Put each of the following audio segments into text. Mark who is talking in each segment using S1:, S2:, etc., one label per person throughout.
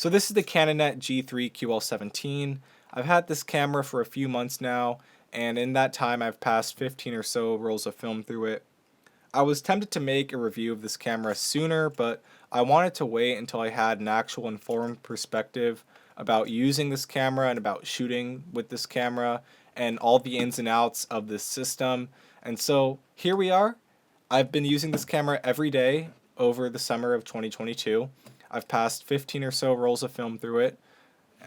S1: So this is the Canonet G-III QL17. I've had this camera for a few months now, and in that time I've passed 15 or so rolls of film through it. I was tempted to make a review of this camera sooner, but I wanted to wait until I had an actual informed perspective about using this camera and about shooting with this camera and all the ins and outs of this system. And so here we are. I've been using this camera every day over the summer of 2022. I've passed 15 or so rolls of film through it.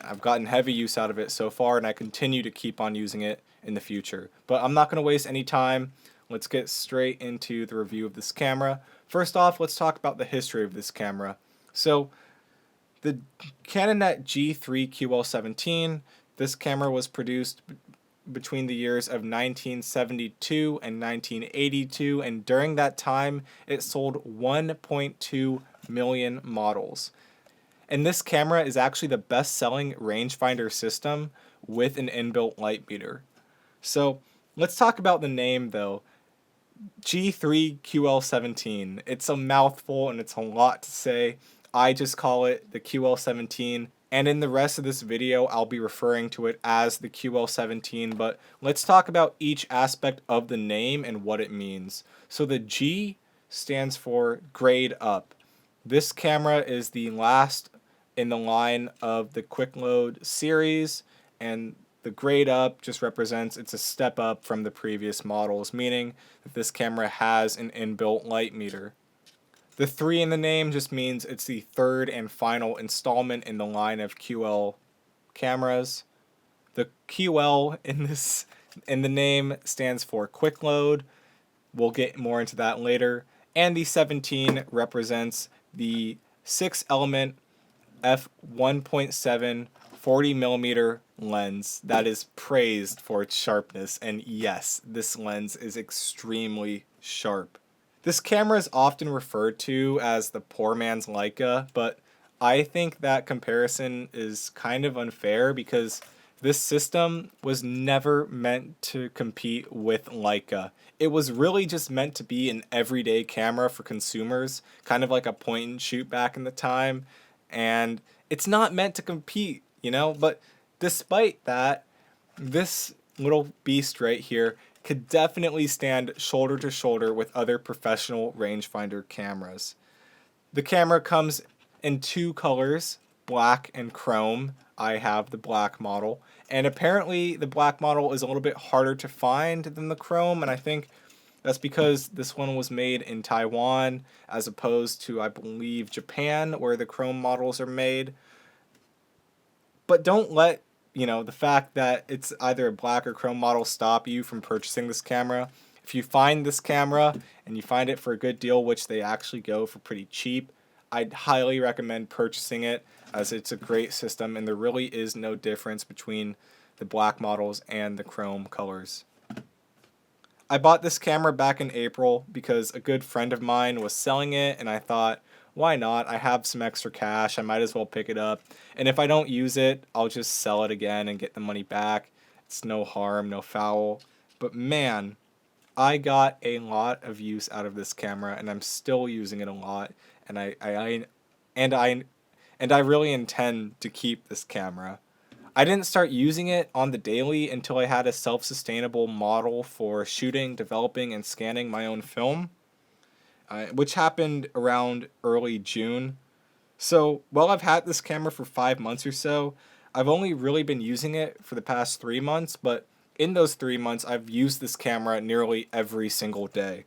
S1: I've gotten heavy use out of it so far, and I continue to keep on using it in the future. But I'm not going to waste any time. Let's get straight into the review of this camera. First off, let's talk about the history of this camera. So, the Canonet G-III QL17, this camera was produced between the years of 1972 and 1982, and during that time, it sold 1.2 million models. And this camera is actually the best-selling rangefinder system with an inbuilt light meter. So let's talk about the name though. G-III QL17. It's a mouthful and it's a lot to say. I just call it the QL17. And in the rest of this video, I'll be referring to it as the QL17. But let's talk about each aspect of the name and what it means. So the G stands for grade up. This camera is the last in the line of the quick load series, and the grade up just represents it's a step up from the previous models, meaning that this camera has an inbuilt light meter. The 3 in the name just means it's the third and final installment in the line of QL cameras. The QL in the name stands for quick load. We'll get more into that later. And the 17 represents the 6-element f1.7 40mm lens that is praised for its sharpness, and yes, this lens is extremely sharp. This camera is often referred to as the poor man's Leica, but I think that comparison is kind of unfair because this system was never meant to compete with Leica. It was really just meant to be an everyday camera for consumers, kind of like a point and shoot back in the time, and it's not meant to compete, but despite that, this little beast right here could definitely stand shoulder to shoulder with other professional rangefinder cameras. The camera comes in 2 colors, black and chrome. I have the black model, and apparently the black model is a little bit harder to find than the chrome, and I think that's because this one was made in Taiwan as opposed to, I believe, Japan, where the chrome models are made. But don't let, the fact that it's either a black or chrome model stop you from purchasing this camera. If you find this camera and you find it for a good deal, which they actually go for pretty cheap, I'd highly recommend purchasing it, as it's a great system and there really is no difference between the black models and the chrome colors. I bought this camera back in April because a good friend of mine was selling it, and I thought, why not? I have some extra cash, I might as well pick it up, and if I don't use it, I'll just sell it again and get the money back. It's no harm, no foul. But man, I got a lot of use out of this camera, and I'm still using it a lot, and I really intend to keep this camera. I didn't start using it on the daily until I had a self-sustainable model for shooting, developing, and scanning my own film, which happened around early June. So while I've had this camera for 5 months or so, I've only really been using it for the past 3 months, but in those 3 months, I've used this camera nearly every single day.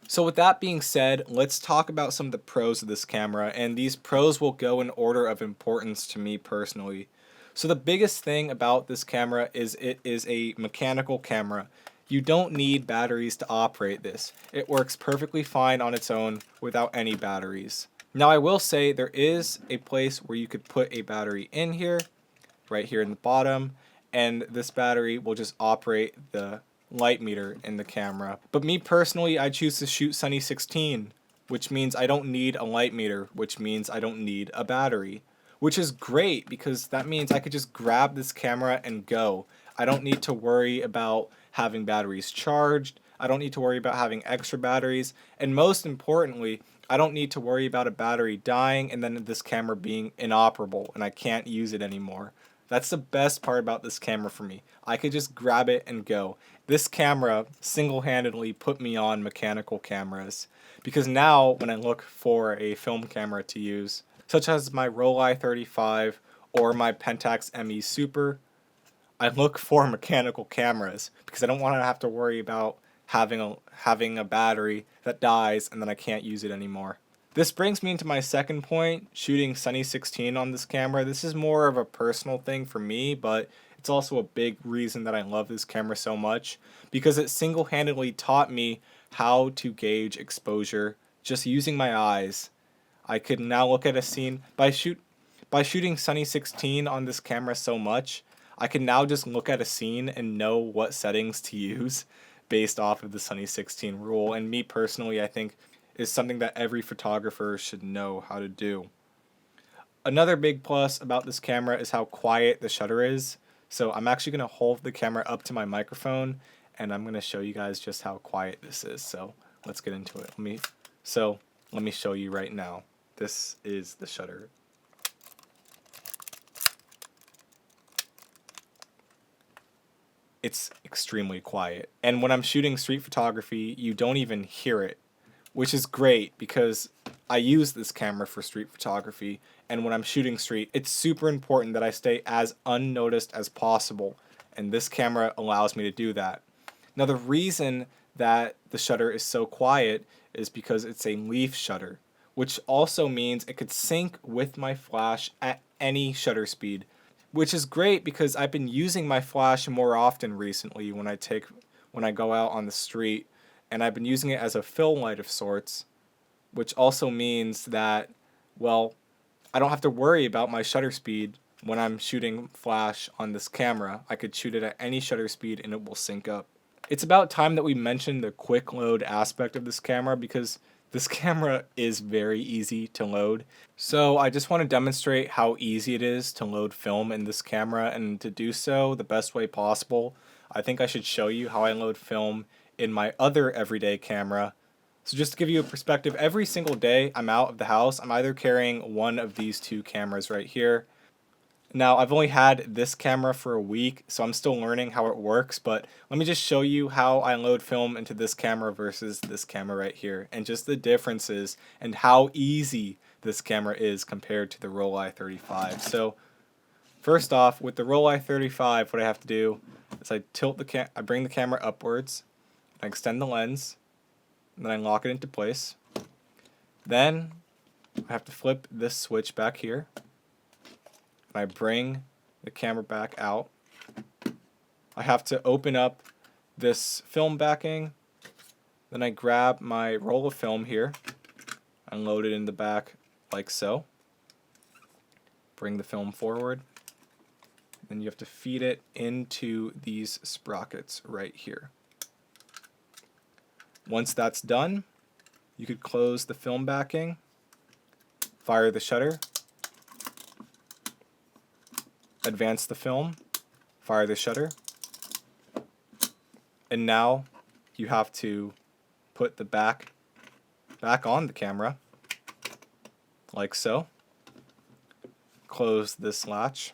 S1: So with that being said, let's talk about some of the pros of this camera, and these pros will go in order of importance to me personally. So the biggest thing about this camera is it is a mechanical camera. You don't need batteries to operate this. It works perfectly fine on its own without any batteries. Now I will say there is a place where you could put a battery in here, right here in the bottom, and this battery will just operate the light meter in the camera. But me personally, I choose to shoot Sunny 16, which means I don't need a light meter, which means I don't need a battery. Which is great because that means I could just grab this camera and go. I don't need to worry about having batteries charged. I don't need to worry about having extra batteries. And most importantly, I don't need to worry about a battery dying and then this camera being inoperable and I can't use it anymore. That's the best part about this camera for me. I could just grab it and go. This camera single-handedly put me on mechanical cameras because now when I look for a film camera to use, such as my Rollei 35 or my Pentax ME Super, I look for mechanical cameras because I don't want to have to worry about having a battery that dies and then I can't use it anymore. This brings me into my second point, shooting Sunny 16 on this camera. This is more of a personal thing for me, but it's also a big reason that I love this camera so much because it single-handedly taught me how to gauge exposure just using my eyes. I could now look at a scene by shooting Sunny 16 on this camera so much. I can now just look at a scene and know what settings to use based off of the Sunny 16 rule. And me personally, I think is something that every photographer should know how to do. Another big plus about this camera is how quiet the shutter is. So I'm actually going to hold the camera up to my microphone and I'm going to show you guys just how quiet this is. So let's get into it. Let me show you right now. This is the shutter. It's extremely quiet. And when I'm shooting street photography, you don't even hear it, which is great because I use this camera for street photography. And when I'm shooting street, it's super important that I stay as unnoticed as possible. And this camera allows me to do that. Now, the reason that the shutter is so quiet is because it's a leaf shutter, which also means it could sync with my flash at any shutter speed, which is great because I've been using my flash more often recently when I go out on the street, and I've been using it as a fill light of sorts, which also means that, well, I don't have to worry about my shutter speed when I'm shooting flash on this camera. I could shoot it at any shutter speed and it will sync up. It's about time that we mention the quick load aspect of this camera because this camera is very easy to load. So I just want to demonstrate how easy it is to load film in this camera, and to do so the best way possible, I think I should show you how I load film in my other everyday camera. So just to give you a perspective, every single day I'm out of the house, I'm either carrying one of these two cameras right here. Now, I've only had this camera for a week, so I'm still learning how it works, but let me just show you how I load film into this camera versus this camera right here, and just the differences and how easy this camera is compared to the Rollei 35. So, first off, with the Rollei 35, what I have to do is I bring the camera upwards, I extend the lens, and then I lock it into place. Then, I have to flip this switch back here. I bring the camera back out. I have to open up this film backing. Then I grab my roll of film here and load it in the back like so. Bring the film forward. Then you have to feed it into these sprockets right here. Once that's done, you could close the film backing, fire the shutter, advance the film, fire the shutter, and now you have to put the back on the camera, like so. Close this latch,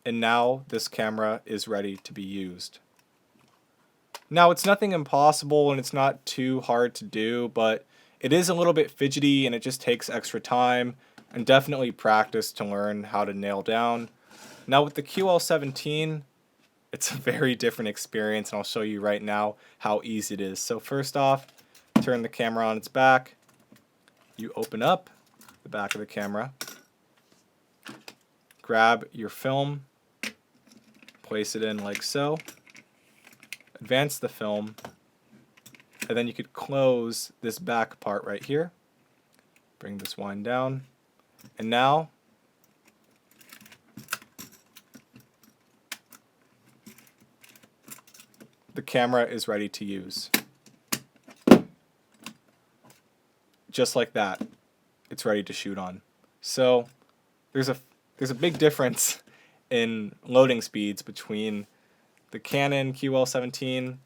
S1: and now this camera is ready to be used. Now, it's nothing impossible and it's not too hard to do, but it is a little bit fidgety and it just takes extra time and definitely practice to learn how to nail down. Now with the QL17, it's a very different experience, and I'll show you right now how easy it is. So first off, turn the camera on its back. You open up the back of the camera, grab your film, place it in like so, advance the film, and then you could close this back part right here. Bring this wind down, and now the camera is ready to use. Just like that, it's ready to shoot on. So there's a big difference in loading speeds between the Canon QL17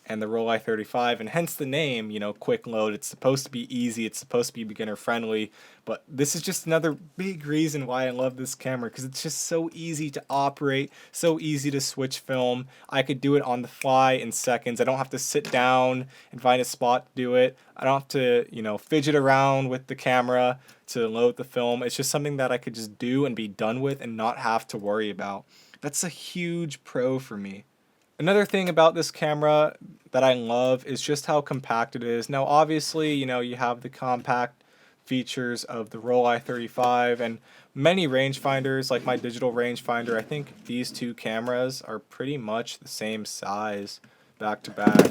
S1: and the Roll i35, and hence the name, quick load. It's supposed to be easy, it's supposed to be beginner friendly, but this is just another big reason why I love this camera, because it's just so easy to operate, so easy to switch film. I could do it on the fly in seconds. I don't have to sit down and find a spot to do it. I don't have to, fidget around with the camera to load the film. It's just something that I could just do and be done with and not have to worry about. That's a huge pro for me. Another thing about this camera that I love is just how compact it is. Now obviously, you have the compact features of the Roll i35 and many rangefinders, like my digital rangefinder. I think these two cameras are pretty much the same size back to back.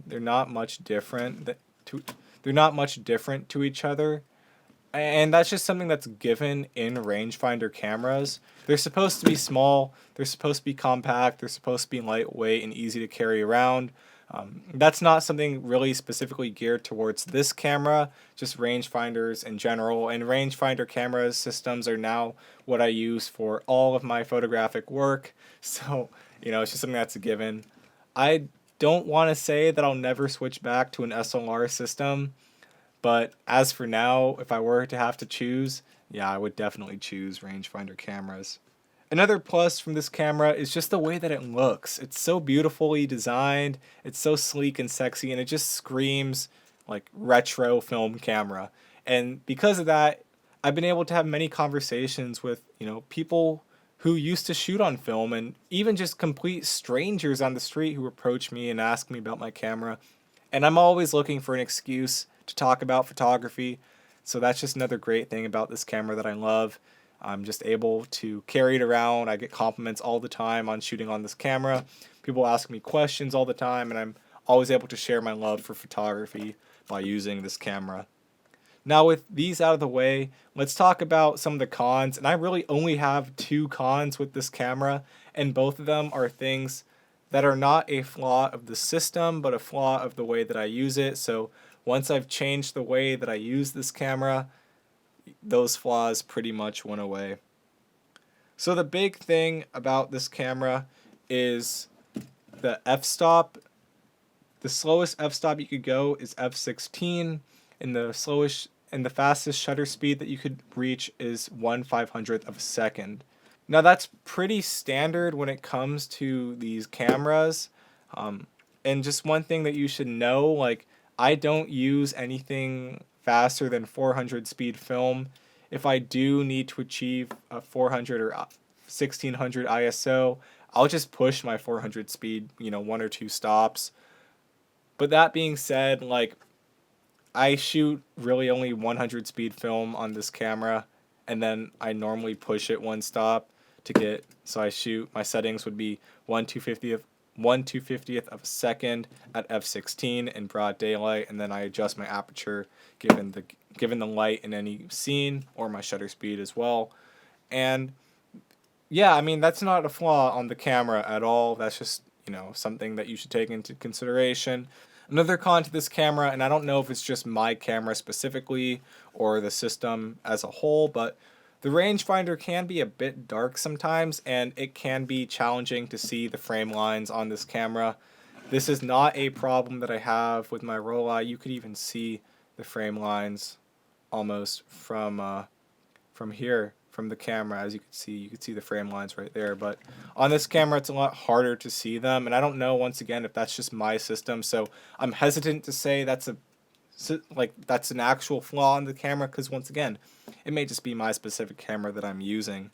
S1: They're not much different to each other. And that's just something that's given in rangefinder cameras. They're supposed to be small, they're supposed to be compact, they're supposed to be lightweight and easy to carry around. That's not something really specifically geared towards this camera, just rangefinders in general. And rangefinder camera systems are now what I use for all of my photographic work. So, it's just something that's a given. I don't want to say that I'll never switch back to an SLR system. But as for now, if I were to have to choose, yeah, I would definitely choose rangefinder cameras. Another plus from this camera is just the way that it looks. It's so beautifully designed, it's so sleek and sexy, and it just screams like retro film camera. And because of that, I've been able to have many conversations with, people who used to shoot on film, and even just complete strangers on the street who approach me and ask me about my camera. And I'm always looking for an excuse to talk about photography. So that's just another great thing about this camera that I love. I'm just able to carry it around. I get compliments all the time on shooting on this camera. People ask me questions all the time, and I'm always able to share my love for photography by using this camera. Now with these out of the way, let's talk about some of the cons. And I really only have two cons with this camera, and both of them are things that are not a flaw of the system, but a flaw of the way that I use it. So once I've changed the way that I use this camera, those flaws pretty much went away. So the big thing about this camera is the f-stop. The slowest f-stop you could go is f16, and the fastest shutter speed that you could reach is 1/500th of a second. Now that's pretty standard when it comes to these cameras. And just one thing that you should know, I don't use anything faster than 400 speed film. If I do need to achieve a 400 or 1600 ISO, I'll just push my 400 speed, one or two stops. But that being said, I shoot really only 100 speed film on this camera, and then I normally push it one stop so I shoot, my settings would be 1/250th of a second at f16 in broad daylight, and then I adjust my aperture given the light in any scene, or my shutter speed as well. And yeah, that's not a flaw on the camera at all. That's just, something that you should take into consideration. Another con to this camera, and I don't know if it's just my camera specifically or the system as a whole, but the rangefinder can be a bit dark sometimes, and it can be challenging to see the frame lines on this camera. This is not a problem that I have with my Roll-i. You could even see the frame lines almost from here, from the camera. As you could see the frame lines right there. But on this camera, it's a lot harder to see them, and I don't know, once again, if that's just my system. So I'm hesitant to say that's an actual flaw in the camera, because once again, it may just be my specific camera that I'm using.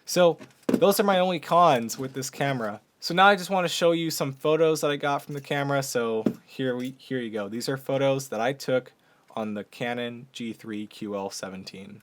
S1: So those are my only cons with this camera. So now I just want to show you some photos that I got from the camera. So here you go. These are photos that I took on the Canon G-III QL 17.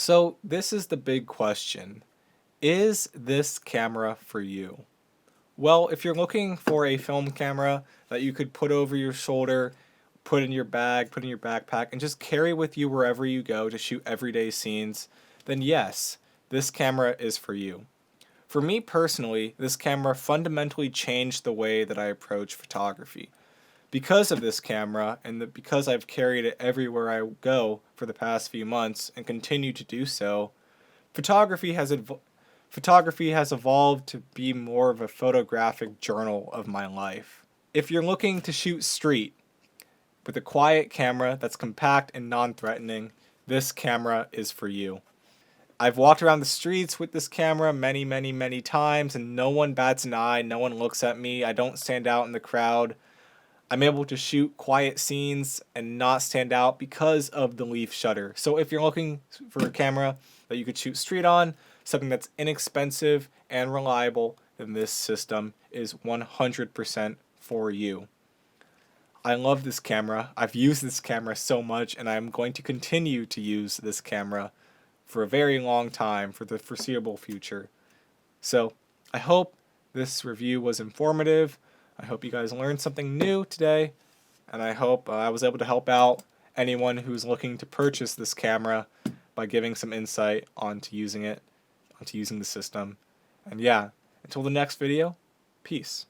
S1: So this is the big question. Is this camera for you? Well, if you're looking for a film camera that you could put over your shoulder, put in your bag, put in your backpack, and just carry with you wherever you go to shoot everyday scenes, then yes, this camera is for you. For me personally, this camera fundamentally changed the way that I approach photography. Because of this camera, and because I've carried it everywhere I go for the past few months and continue to do so, photography has photography has evolved to be more of a photographic journal of my life. If you're looking to shoot street with a quiet camera that's compact and non-threatening, this camera is for you. I've walked around the streets with this camera many, many, many times, and no one bats an eye, no one looks at me, I don't stand out in the crowd. I'm able to shoot quiet scenes and not stand out because of the leaf shutter. So if you're looking for a camera that you could shoot street on, something that's inexpensive and reliable, then this system is 100% for you. I love this camera. I've used this camera so much, and I'm going to continue to use this camera for a very long time, for the foreseeable future. So I hope this review was informative. I hope you guys learned something new today, and I hope I was able to help out anyone who's looking to purchase this camera by giving some insight onto using it, onto using the system. And yeah, until the next video, peace.